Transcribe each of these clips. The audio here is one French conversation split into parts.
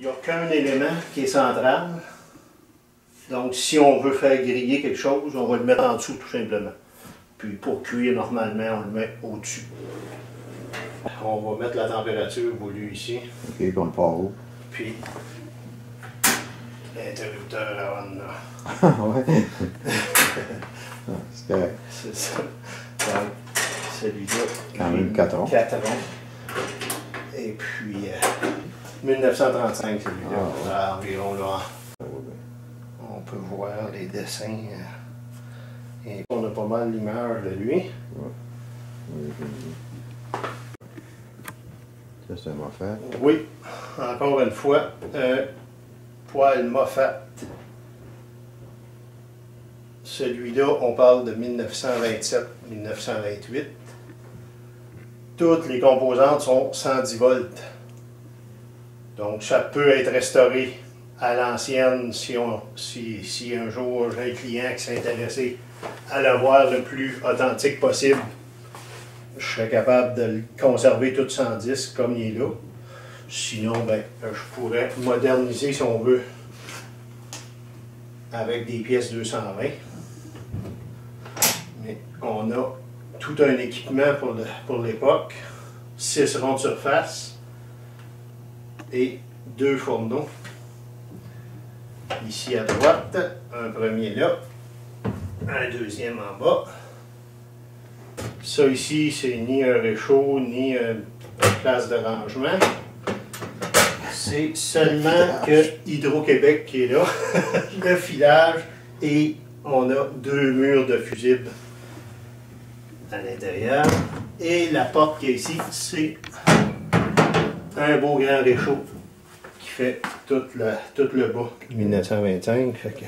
Il n'y a qu'un élément qui est central. Donc, si on veut faire griller quelque chose, on va le mettre en dessous tout simplement. Puis, pour cuire, normalement, on le met au-dessus. On va mettre la température voulue ici. OK, puis on le part où? Puis, l'interrupteur avant de là. Ah ouais? C'est correct. C'est ça. Donc, celui-là. Quand même 4 ronds. 4 ronds. Et puis, 1935, celui-là. Ah. Environ là. On peut voir les dessins. Et on a pas mal l'image de lui. Ouais. Ça, c'est un Moffat. Oui, encore une fois, poêle Moffat. Celui-là, on parle de 1927-1928. Toutes les composantes sont 110 volts. Donc, ça peut être restauré à l'ancienne si un jour j'ai un client qui s'est intéressé à l'avoir le plus authentique possible. Je serais capable de le conserver tout 110 comme il est là. Sinon, ben, je pourrais moderniser si on veut avec des pièces 220. Mais on a tout un équipement pour l'époque. 6 ronds de surface et 2 fourneaux. Ici à droite, un premier là, un deuxième en bas. Ça ici, c'est ni un réchaud, ni une place de rangement. C'est seulement que Hydro-Québec qui est là, le filage, et on a 2 murs de fusibles à l'intérieur. Et la porte qui est ici, c'est un beau grand réchaud qui fait tout le bas. 1925, fait que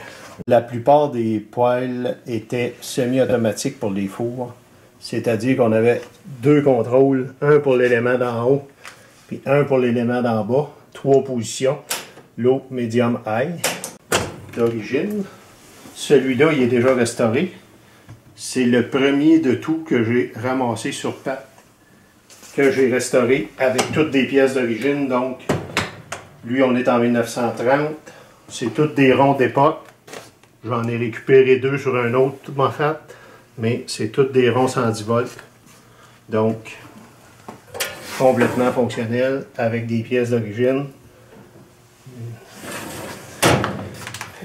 la plupart des poêles étaient semi-automatiques pour les fours. C'est-à-dire qu'on avait 2 contrôles, un pour l'élément d'en haut, puis un pour l'élément d'en bas, 3 positions, low, medium, high, d'origine. Celui-là, il est déjà restauré. C'est le premier de tout que j'ai ramassé sur patte, que j'ai restauré avec toutes des pièces d'origine. Donc, lui, on est en 1930. C'est toutes des ronds d'époque. J'en ai récupéré 2 sur un autre Moffat. Mais c'est toutes des ronds 110 volts. Donc, complètement fonctionnel avec des pièces d'origine.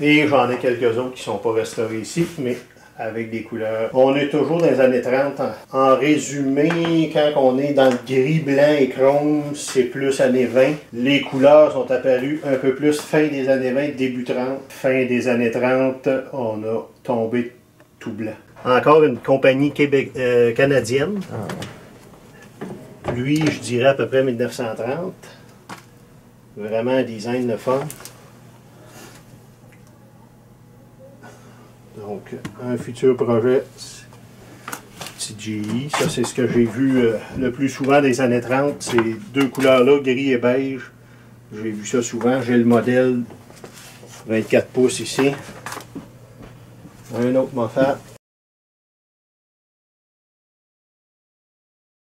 Et j'en ai quelques autres qui ne sont pas restaurés ici, mais avec des couleurs. On est toujours dans les années 30. En résumé, quand on est dans le gris, blanc et chrome, c'est plus années 20. Les couleurs sont apparues un peu plus fin des années 20, début 30. Fin des années 30, on a tombé tout blanc. Encore une compagnie canadienne. Ah. Lui, je dirais à peu près 1930. Vraiment un design de fun. Donc, un futur projet, petit GE. Ça, c'est ce que j'ai vu le plus souvent des années 30. Ces 2 couleurs-là, gris et beige. J'ai vu ça souvent. J'ai le modèle 24 pouces ici. Un autre Moffat.